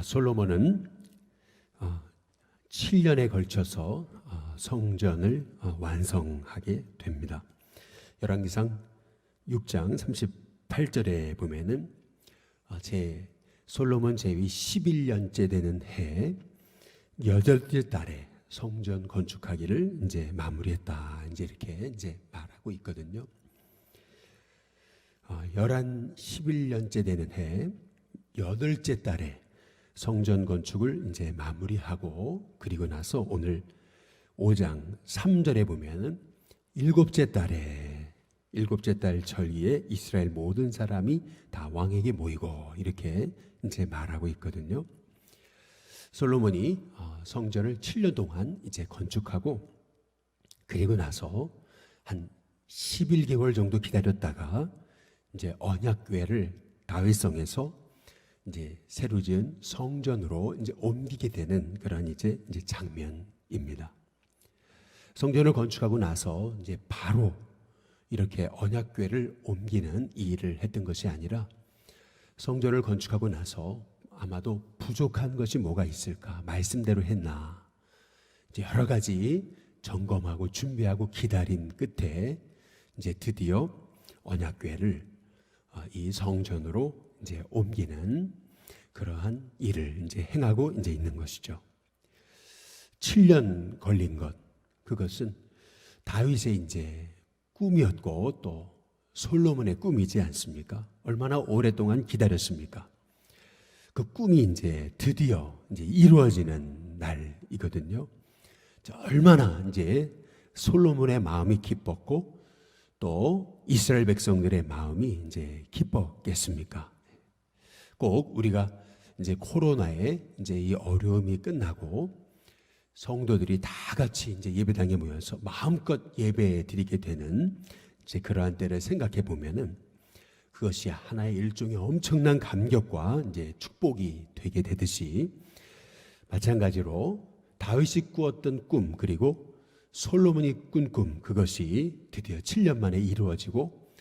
솔로몬은 7년에 걸쳐서 성전을 완성하게 됩니다. 열왕기상 6장 38절에 보면은 솔로몬 제위 11년째 되는 해 8째 달에 성전 건축하기를 이제 마무리했다. 이렇게 말하고 있거든요. 열한 11년째 되는 해 8째 달에 성전 건축을 이제 마무리하고, 그리고 나서 오늘 5장 3절에 보면은 7째 달 절기에 이스라엘 모든 사람이 다 왕에게 모이고, 이렇게 이제 말하고 있거든요. 솔로몬이 성전을 7년 동안 이제 건축하고, 그리고 나서 한 11개월 정도 기다렸다가 이제 언약궤를 다윗성에서 이제 새로 지은 성전으로 이제 옮기게 되는 그런 이제 장면입니다. 성전을 건축하고 나서 이제 바로 이렇게 언약궤를 옮기는 이 일을 했던 것이 아니라, 성전을 건축하고 나서 아마도 부족한 것이 뭐가 있을까, 말씀대로 했나, 이제 여러 가지 점검하고 준비하고 기다린 끝에 이제 드디어 언약궤를 이 성전으로 이제 옮기는 그러한 일을 이제 행하고 이제 있는 것이죠. 7년 걸린 것, 그것은 다윗의 이제 꿈이었고 또 솔로몬의 꿈이지 않습니까? 얼마나 오랫동안 기다렸습니까? 그 꿈이 이제 드디어 이제 이루어지는 날이거든요. 얼마나 이제 솔로몬의 마음이 기뻤고 또 이스라엘 백성들의 마음이 이제 기뻤겠습니까? 꼭 우리가 이제 코로나에 이제 이 어려움이 끝나고 성도들이 다 같이 이제 예배당에 모여서 마음껏 예배 드리게 되는 이제 그러한 때를 생각해 보면은 그것이 하나의 일종의 엄청난 감격과 이제 축복이 되게 되듯이, 마찬가지로 다윗이 꾸었던 꿈, 그리고 솔로몬이 꾼 꿈, 그것이 드디어 7년 만에 이루어지고,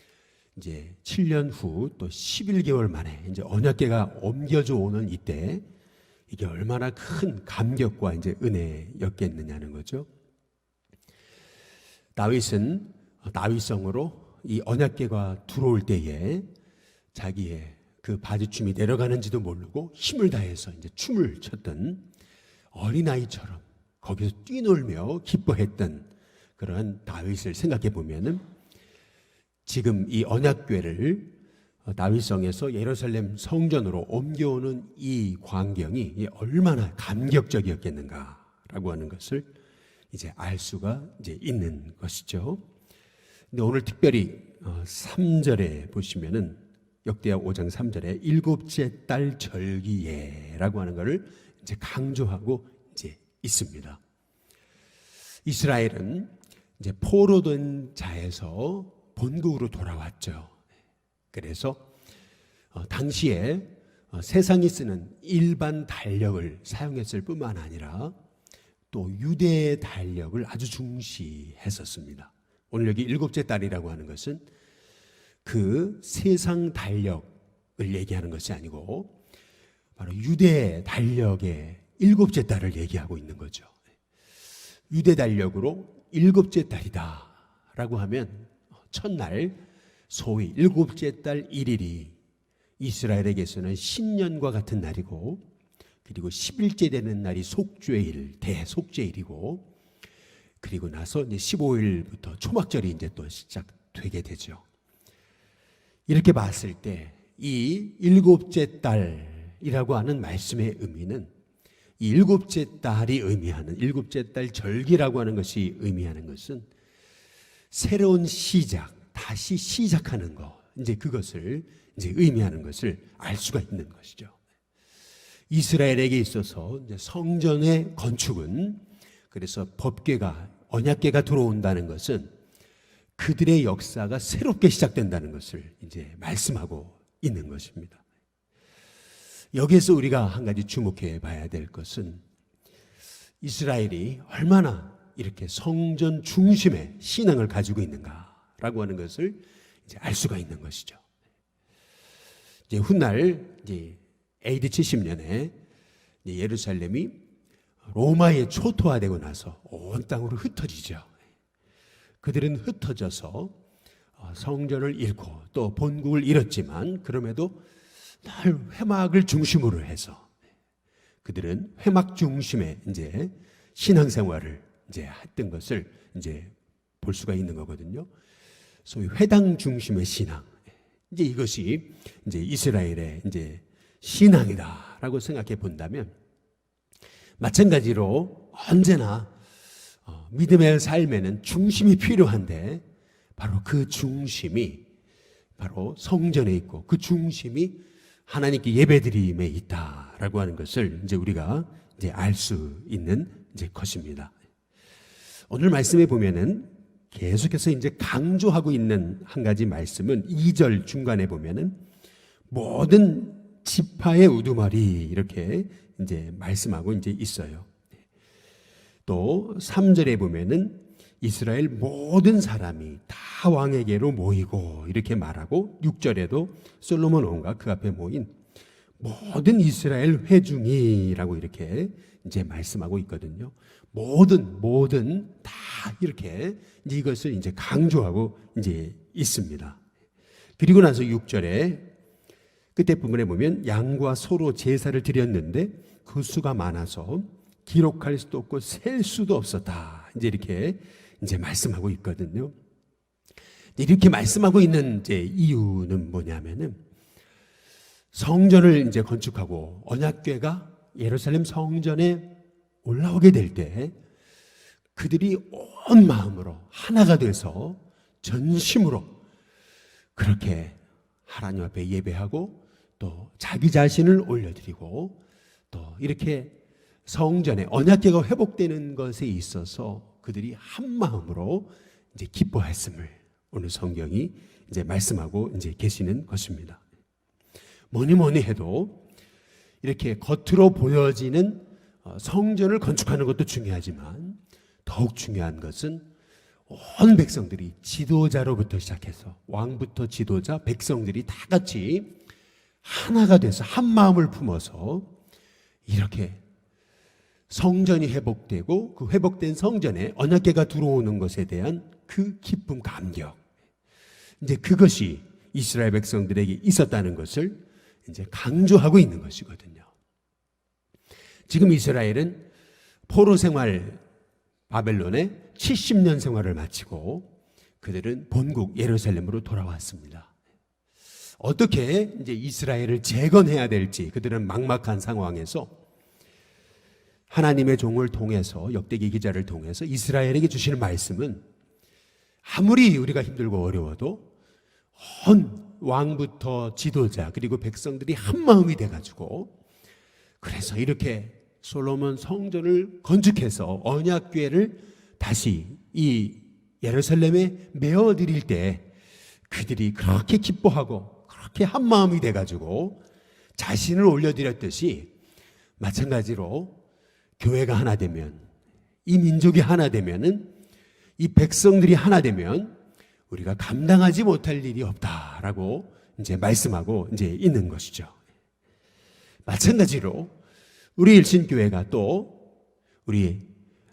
이제 7년 후 또 11개월 만에 이제 언약궤가 옮겨져 오는 이때, 이게 얼마나 큰 감격과 이제 은혜였겠느냐는 거죠. 다윗은 다윗성으로 이 언약궤가 들어올 때에 자기의 그 바지춤이 내려가는지도 모르고 힘을 다해서 이제 춤을 췄던 어린아이처럼 거기서 뛰놀며 기뻐했던 그러한 다윗을 생각해 보면은, 지금 이 언약궤를 다윗성에서 예루살렘 성전으로 옮겨오는 이 광경이 얼마나 감격적이었겠는가라고 하는 것을 이제 알 수가 이제 있는 것이죠. 근데 오늘 특별히 3절에 보시면은 역대하 5장 3절에 7째 달 절기예라고 하는 것을 이제 강조하고 이제 있습니다. 이스라엘은 이제 포로된 자에서 본국으로 돌아왔죠. 그래서 당시에 세상이 쓰는 일반 달력을 사용했을 뿐만 아니라 또 유대의 달력을 아주 중시했었습니다. 오늘 여기 7째 달이라고 하는 것은 그 세상 달력을 얘기하는 것이 아니고 바로 유대 달력의 7째 달을 얘기하고 있는 거죠. 유대 달력으로 7째 달이다 라고 하면 첫날 소위 7째 달 1일이 이스라엘에게서는 신년과 같은 날이고, 그리고 10일째 되는 날이 속죄일, 대속죄일이고, 그리고 나서 이제 15일부터 초막절이 이제 또 시작되게 되죠. 이렇게 봤을 때 이 7째 달이라고 하는 말씀의 의미는, 이 7째 달이 의미하는 7째 달 절기라고 하는 것이 의미하는 것은 새로운 시작, 다시 시작하는 것, 이제 그것을 이제 의미하는 것을 알 수가 있는 것이죠. 이스라엘에게 있어서 이제 성전의 건축은, 그래서 법궤가, 언약궤가 들어온다는 것은 그들의 역사가 새롭게 시작된다는 것을 이제 말씀하고 있는 것입니다. 여기에서 우리가 한 가지 주목해 봐야 될 것은 이스라엘이 얼마나 이렇게 성전 중심의 신앙을 가지고 있는가라고 하는 것을 이제 알 수가 있는 것이죠. 이제 훗날 이제 AD 70년에 예루살렘이 로마에 초토화되고 나서 온 땅으로 흩어지죠. 그들은 흩어져서 성전을 잃고 또 본국을 잃었지만 그럼에도 늘 회막을 중심으로 해서 그들은 회막 중심의 이제 신앙생활을 이제 했던 것을 이제 볼 수가 있는 거거든요. 소위 회당 중심의 신앙. 이제 이것이 이제 이스라엘의 이제 신앙이다라고 생각해 본다면 마찬가지로 언제나 믿음의 삶에는 중심이 필요한데 바로 그 중심이 바로 성전에 있고 그 중심이 하나님께 예배드림에 있다라고 하는 것을 이제 우리가 이제 알 수 있는 이제 것입니다. 오늘 말씀에 보면은 계속해서 이제 강조하고 있는 한 가지 말씀은 2절 중간에 보면은 모든 지파의 우두머리 이렇게 이제 말씀하고 이제 있어요. 또 3절에 보면은 이스라엘 모든 사람이 다 왕에게로 모이고 이렇게 말하고 6절에도 솔로몬 왕과 그 앞에 모인 모든 이스라엘 회중이라고 이렇게 이제 말씀하고 있거든요. 모든 다 이렇게 이것을 이제 강조하고 이제 있습니다. 그리고 나서 6절에 끝에 부분에 보면 양과 소로 제사를 드렸는데 그 수가 많아서 기록할 수도 없고 셀 수도 없었다. 이제 이렇게 이제 말씀하고 있거든요. 이렇게 말씀하고 있는 이제 이유는 뭐냐면은 성전을 이제 건축하고 언약궤가 예루살렘 성전에 올라오게 될 때 그들이 온 마음으로 하나가 돼서 전심으로 그렇게 하나님 앞에 예배하고 또 자기 자신을 올려드리고 또 이렇게 성전에 언약궤가 회복되는 것에 있어서 그들이 한 마음으로 이제 기뻐했음을 오늘 성경이 이제 말씀하고 이제 계시는 것입니다. 뭐니 해도 이렇게 겉으로 보여지는 성전을 건축하는 것도 중요하지만 더욱 중요한 것은 온 백성들이 지도자로부터 시작해서 왕부터 지도자, 백성들이 다 같이 하나가 돼서 한 마음을 품어서 이렇게 성전이 회복되고 그 회복된 성전에 언약궤가 들어오는 것에 대한 그 기쁨, 감격. 이제 그것이 이스라엘 백성들에게 있었다는 것을 이제 강조하고 있는 것이거든요. 지금 이스라엘은 포로 생활 바벨론에 70년 생활을 마치고 그들은 본국 예루살렘으로 돌아왔습니다. 어떻게 이제 이스라엘을 재건해야 될지 그들은 막막한 상황에서 하나님의 종을 통해서 역대기 기자를 통해서 이스라엘에게 주시는 말씀은 아무리 우리가 힘들고 어려워도 온 왕부터 지도자 그리고 백성들이 한 마음이 돼가지고 그래서 이렇게 솔로몬 성전을 건축해서 언약궤를 다시 이 예루살렘에 메어드릴 때 그들이 그렇게 기뻐하고 그렇게 한 마음이 돼가지고 자신을 올려드렸듯이 마찬가지로 교회가 하나 되면 이 민족이 하나 되면은 이 백성들이 하나 되면 우리가 감당하지 못할 일이 없다라고 이제 말씀하고 이제 있는 것이죠. 마찬가지로 우리 일신교회가 또 우리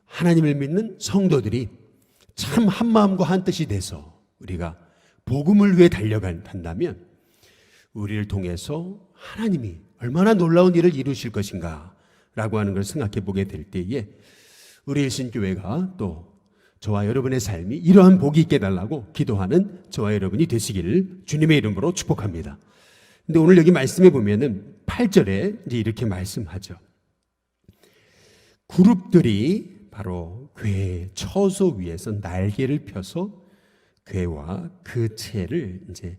하나님을 믿는 성도들이 참 한 마음과 한 뜻이 돼서 우리가 복음을 위해 달려간다면 우리를 통해서 하나님이 얼마나 놀라운 일을 이루실 것인가 라고 하는 걸 생각해 보게 될 때에 우리 일신교회가 또 저와 여러분의 삶이 이러한 복이 있게 달라고 기도하는 저와 여러분이 되시기를 주님의 이름으로 축복합니다. 근데 오늘 여기 말씀해 보면은 8절에 이제 이렇게 말씀하죠. 그룹들이 바로 궤 처소 위에서 날개를 펴서 궤와 그 채를 이제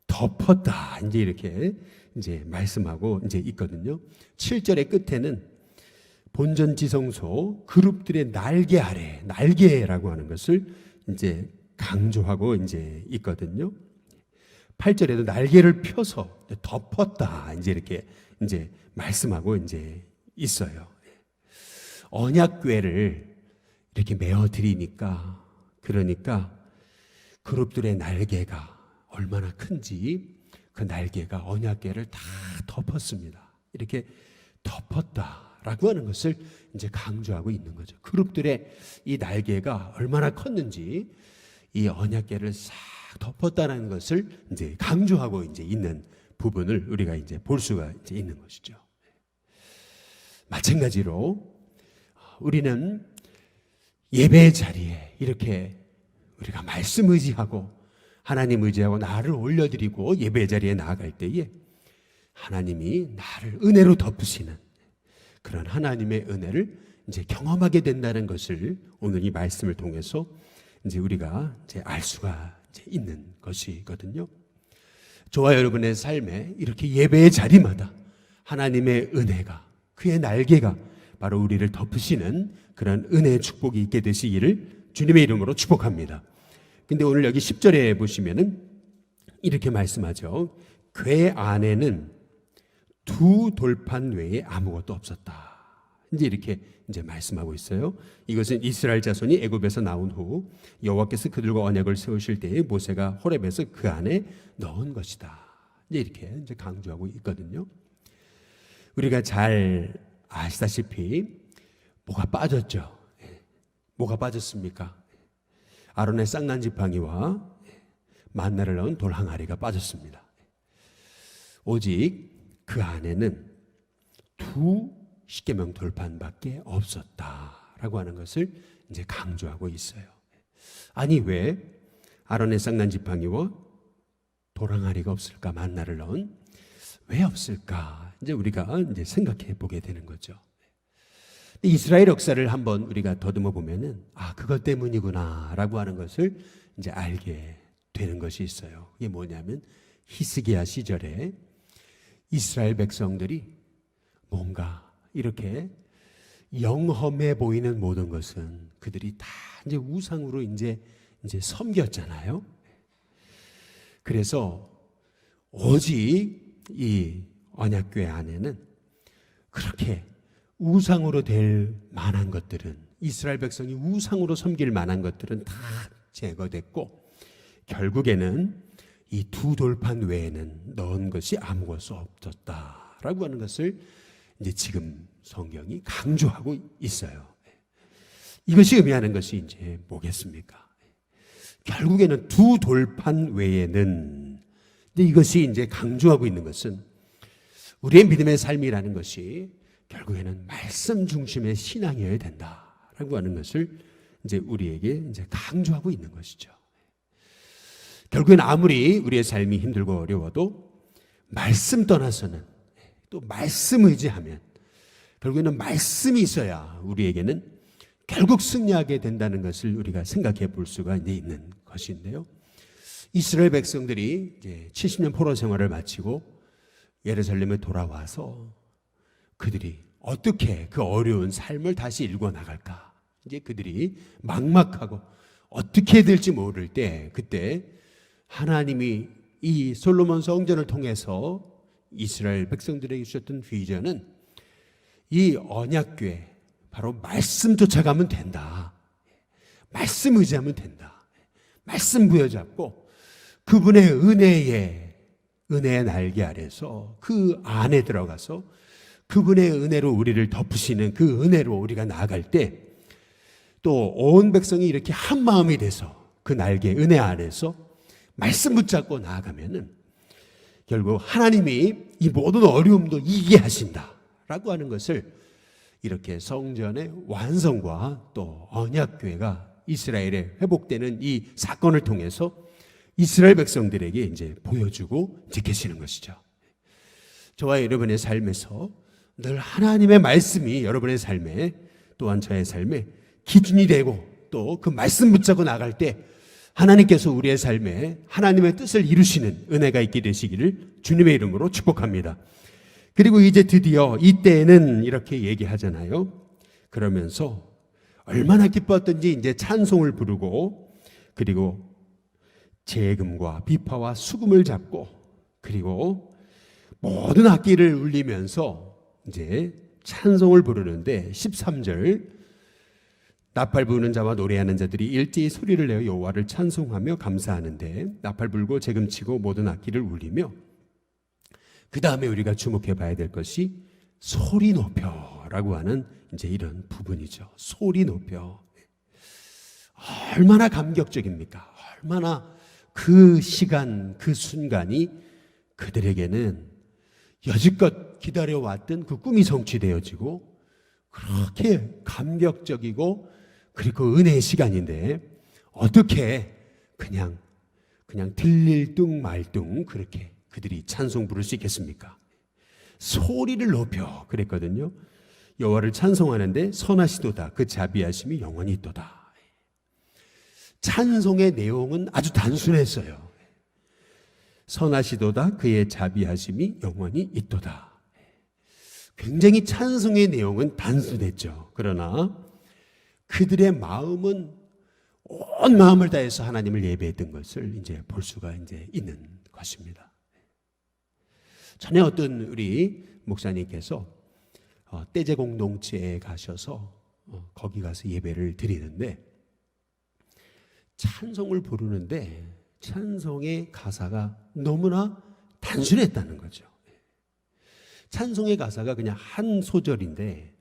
덮었다. 이제 이렇게 이제 말씀하고 이제 있거든요. 7절의 끝에는 본전 지성소 그룹들의 날개 아래 날개라고 하는 것을 이제 강조하고 이제 있거든요. 8절에도 날개를 펴서 덮었다. 이제 이렇게 이제 말씀하고 이제 있어요. 언약궤를 이렇게 메어 드리니까 그러니까 그룹들의 날개가 얼마나 큰지 그 날개가 언약궤를 다 덮었습니다. 이렇게 덮었다. 라고 하는 것을 이제 강조하고 있는 거죠. 그룹들의 이 날개가 얼마나 컸는지 이 언약궤를 싹 덮었다는 것을 이제 강조하고 이제 있는 부분을 우리가 이제 볼 수가 이제 있는 것이죠. 마찬가지로 우리는 예배 자리에 이렇게 우리가 말씀 의지하고 하나님 의지하고 나를 올려드리고 예배 자리에 나아갈 때에 하나님이 나를 은혜로 덮으시는 그런 하나님의 은혜를 이제 경험하게 된다는 것을 오늘 이 말씀을 통해서 이제 우리가 이제 알 수가 이제 있는 것이거든요. 저와 여러분의 삶에 이렇게 예배의 자리마다 하나님의 은혜가 그의 날개가 바로 우리를 덮으시는 그런 은혜의 축복이 있게 되시기를 주님의 이름으로 축복합니다. 근데 오늘 여기 10절에 보시면은 이렇게 말씀하죠. 궤 안에는 두 돌판 외에 아무것도 없었다. 이제 이렇게 이제 말씀하고 있어요. 이것은 이스라엘 자손이 애굽에서 나온 후 여호와께서 그들과 언약을 세우실 때에 모세가 호렙에서 그 안에 넣은 것이다. 이제 이렇게 이제 강조하고 있거든요. 우리가 잘 아시다시피 뭐가 빠졌죠. 뭐가 빠졌습니까? 아론의 쌍난 지팡이와 만나를 넣은 돌 항아리가 빠졌습니다. 오직 그 안에는 두 십계명 돌판밖에 없었다라고 하는 것을 이제 강조하고 있어요. 아니 왜 아론의 쌍난 지팡이와 돌 항아리가 없을까? 만나를 넣은 왜 없을까? 이제 우리가 이제 생각해 보게 되는 거죠. 이스라엘 역사를 한번 우리가 더듬어 보면은 그것 때문이구나라고 하는 것을 이제 알게 되는 것이 있어요. 이게 뭐냐면 히스기야 시절에 이스라엘 백성들이 뭔가 이렇게 영험해 보이는 모든 것은 그들이 다 이제 우상으로 이제 섬겼잖아요. 그래서 오직 이 언약궤 안에는 그렇게 우상으로 될 만한 것들은 이스라엘 백성이 우상으로 섬길 만한 것들은 다 제거됐고 결국에는 이 두 돌판 외에는 넣은 것이 아무것도 없었다라고 하는 것을 이제 지금 성경이 강조하고 있어요. 이것이 의미하는 것이 이제 뭐겠습니까? 결국에는 두 돌판 외에는 이것이 이제 강조하고 있는 것은 우리의 믿음의 삶이라는 것이 결국에는 말씀 중심의 신앙이어야 된다라고 하는 것을 이제 우리에게 이제 강조하고 있는 것이죠. 결국엔 아무리 우리의 삶이 힘들고 어려워도 말씀 떠나서는 또 말씀 의지하면 결국에는 말씀이 있어야 우리에게는 결국 승리하게 된다는 것을 우리가 생각해 볼 수가 있는 것인데요. 이스라엘 백성들이 이제 70년 포로 생활을 마치고 예루살렘에 돌아와서 그들이 어떻게 그 어려운 삶을 다시 일궈 나갈까? 이제 그들이 막막하고 어떻게 될지 모를 때 그때 하나님이 이 솔로몬 성전을 통해서 이스라엘 백성들에게 주셨던 비전은 이 언약궤 바로 말씀 쫓아가면 된다. 말씀 의지하면 된다. 말씀 부여잡고 그분의 은혜의 날개 아래서 그 안에 들어가서 그분의 은혜로 우리를 덮으시는 그 은혜로 우리가 나아갈 때 또 온 백성이 이렇게 한 마음이 돼서 그 날개 은혜 안에서 말씀 붙잡고 나아가면은 결국 하나님이 이 모든 어려움도 이기게 하신다라고 하는 것을 이렇게 성전의 완성과 또 언약궤가 이스라엘에 회복되는 이 사건을 통해서 이스라엘 백성들에게 이제 보여주고 지키시는 것이죠. 저와 여러분의 삶에서 늘 하나님의 말씀이 여러분의 삶에 또한 저의 삶에 기준이 되고 또 그 말씀 붙잡고 나갈 때 하나님께서 우리의 삶에 하나님의 뜻을 이루시는 은혜가 있게 되시기를 주님의 이름으로 축복합니다. 그리고 이제 드디어 이때에는 이렇게 얘기하잖아요. 그러면서 얼마나 기뻤던지 이제 찬송을 부르고 그리고 재금과 비파와 수금을 잡고 그리고 모든 악기를 울리면서 이제 찬송을 부르는데 13절 나팔 부는 자와 노래하는 자들이 일제히 소리를 내어 여호와를 찬송하며 감사하는데 나팔 불고 재금치고 모든 악기를 울리며 그 다음에 우리가 주목해 봐야 될 것이 소리 높여라고 높여라고 하는 이제 이런 부분이죠. 소리 높여. 얼마나 감격적입니까? 얼마나 그 시간, 그 순간이 그들에게는 여지껏 기다려왔던 그 꿈이 성취되어지고 그렇게 감격적이고 그리고 은혜의 시간인데 어떻게 그냥 들릴 둥 말 둥 그렇게 그들이 찬송 부를 수 있겠습니까? 소리를 높여 그랬거든요. 여호와를 찬송하는데 선하시도다 그 자비하심이 영원히 있도다. 찬송의 내용은 아주 단순했어요. 선하시도다 그의 자비하심이 영원히 있도다. 굉장히 찬송의 내용은 단순했죠. 그러나 그들의 마음은 온 마음을 다해서 하나님을 예배했던 것을 이제 볼 수가 이제 있는 것입니다. 전에 어떤 우리 목사님께서 떼제 공동체에 가셔서 거기 가서 예배를 드리는데 찬송을 부르는데 찬송의 가사가 너무나 단순했다는 거죠. 찬송의 가사가 그냥 한 소절인데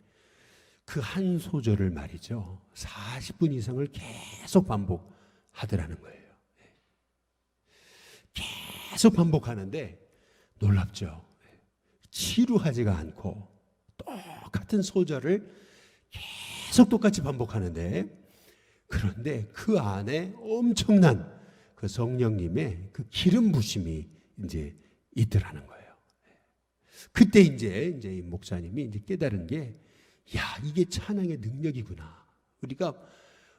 그 한 소절을 말이죠 40분 이상을 계속 반복하더라는 거예요. 계속 반복하는데 놀랍죠. 지루하지가 않고 똑같은 소절을 계속 똑같이 반복하는데 그런데 그 안에 엄청난 그 성령님의 그 기름 부심이 이제 있더라는 거예요. 그때 이제 이 목사님이 이제 깨달은 게 야, 이게 찬양의 능력이구나. 우리가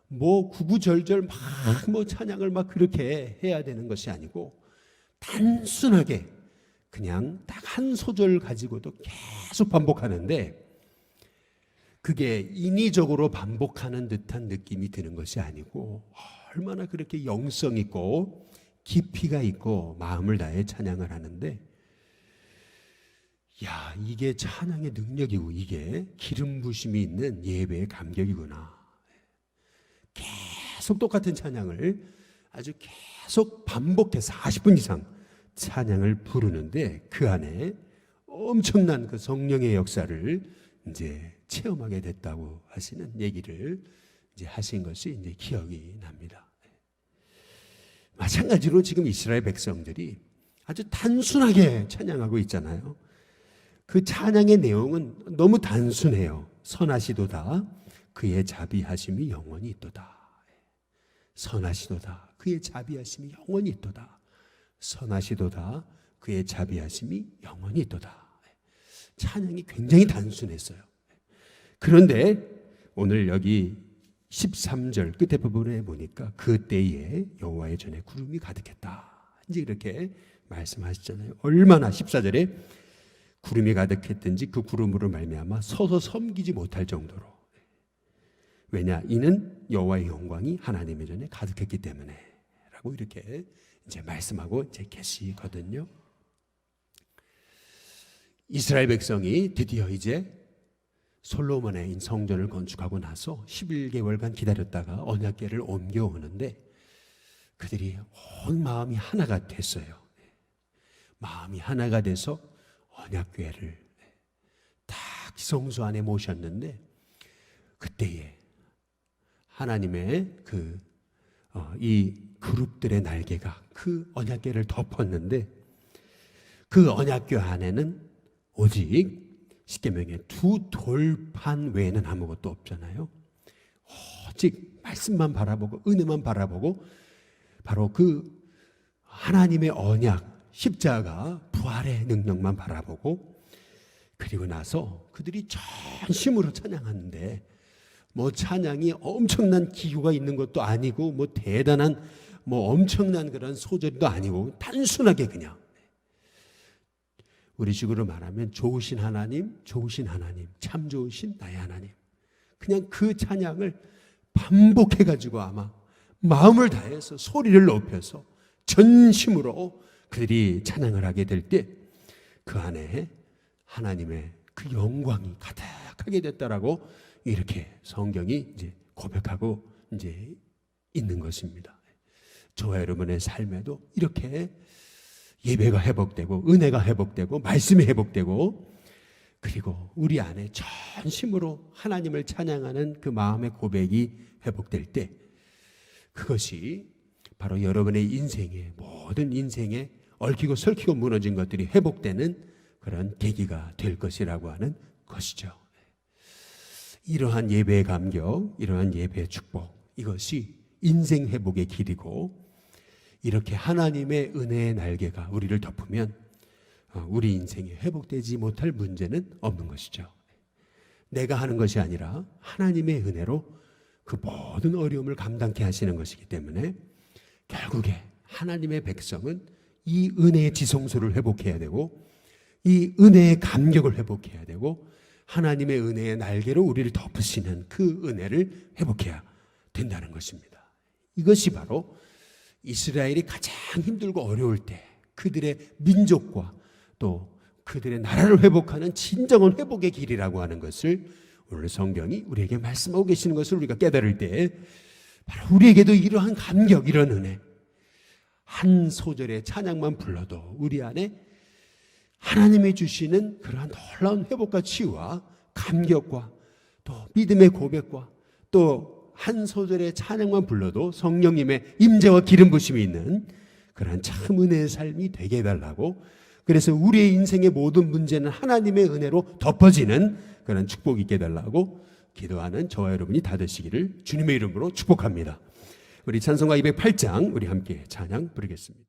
뭐 구구절절 막 뭐 찬양을 막 그렇게 해야 되는 것이 아니고 단순하게 그냥 딱 한 소절 가지고도 계속 반복하는데 그게 인위적으로 반복하는 듯한 느낌이 드는 것이 아니고 얼마나 그렇게 영성 있고 깊이가 있고 마음을 다해 찬양을 하는데 야, 이게 찬양의 능력이고 이게 기름 부심이 있는 예배의 감격이구나. 계속 똑같은 찬양을 아주 계속 반복해서 40분 이상 찬양을 부르는데 그 안에 엄청난 그 성령의 역사를 이제 체험하게 됐다고 하시는 얘기를 이제 하신 것이 이제 기억이 납니다. 마찬가지로 지금 이스라엘 백성들이 아주 단순하게 찬양하고 있잖아요. 그 찬양의 내용은 너무 단순해요. 선하시도다 그의 자비하심이 영원히 있도다. 선하시도다 그의 자비하심이 영원히 있도다. 선하시도다 그의 자비하심이 영원히 있도다. 찬양이 굉장히 단순했어요. 그런데 오늘 여기 13절 끝에 부분에 보니까 그때에 여호와의 전에 구름이 가득했다. 이제 이렇게 말씀하시잖아요. 얼마나 14절에 구름이 가득했든지 그 구름으로 말미암아 서서 섬기지 못할 정도로. 왜냐? 이는 여호와의 영광이 하나님의 전에 가득했기 때문에 라고 이렇게 이제 말씀하고 이제 계시거든요. 이스라엘 백성이 드디어 이제 솔로몬의 성전을 건축하고 나서 11개월간 기다렸다가 언약궤를 옮겨오는데 그들이 온 마음이 하나가 됐어요. 마음이 하나가 돼서 언약궤를 딱 성소 안에 모셨는데 그때에 하나님의 이 그룹들의 날개가 그 언약궤를 덮었는데 그 언약궤 안에는 오직 십계명의 두 돌판 외에는 아무것도 없잖아요. 오직 말씀만 바라보고 은혜만 바라보고 바로 그 하나님의 언약 십자가 부활의 능력만 바라보고 그리고 나서 그들이 전심으로 찬양하는데 뭐 찬양이 엄청난 기교가 있는 것도 아니고 뭐 대단한 뭐 엄청난 그런 소절도 아니고 단순하게 그냥 우리식으로 말하면 좋으신 하나님, 참 좋으신 나의 하나님. 그냥 그 찬양을 반복해가지고 아마 마음을 다해서 소리를 높여서 전심으로 그들이 찬양을 하게 될 때 그 안에 하나님의 그 영광이 가득하게 됐다라고 이렇게 성경이 이제 고백하고 이제 있는 것입니다. 저와 여러분의 삶에도 이렇게 예배가 회복되고 은혜가 회복되고 말씀이 회복되고 그리고 우리 안에 전심으로 하나님을 찬양하는 그 마음의 고백이 회복될 때 그것이 바로 여러분의 인생에 모든 인생에 얽히고 설키고 무너진 것들이 회복되는 그런 계기가 될 것이라고 하는 것이죠. 이러한 예배의 감격, 이러한 예배의 축복, 이것이 인생 회복의 길이고 이렇게 하나님의 은혜의 날개가 우리를 덮으면 우리 인생에 회복되지 못할 문제는 없는 것이죠. 내가 하는 것이 아니라 하나님의 은혜로 그 모든 어려움을 감당케 하시는 것이기 때문에 결국에 하나님의 백성은 이 은혜의 지성소를 회복해야 되고 이 은혜의 감격을 회복해야 되고 하나님의 은혜의 날개로 우리를 덮으시는 그 은혜를 회복해야 된다는 것입니다. 이것이 바로 이스라엘이 가장 힘들고 어려울 때 그들의 민족과 또 그들의 나라를 회복하는 진정한 회복의 길이라고 하는 것을 오늘 성경이 우리에게 말씀하고 계시는 것을 우리가 깨달을 때 바로 우리에게도 이러한 감격, 이런 은혜, 한 소절의 찬양만 불러도 우리 안에 하나님이 주시는 그러한 놀라운 회복과 치유와 감격과 또 믿음의 고백과 또 한 소절의 찬양만 불러도 성령님의 임재와 기름 부심이 있는 그러한 참 은혜의 삶이 되게 해달라고, 그래서 우리의 인생의 모든 문제는 하나님의 은혜로 덮어지는 그런 축복이 있게 해달라고 기도하는 저와 여러분이 다 되시기를 주님의 이름으로 축복합니다. 우리 찬송가 208장 우리 함께 찬양 부르겠습니다.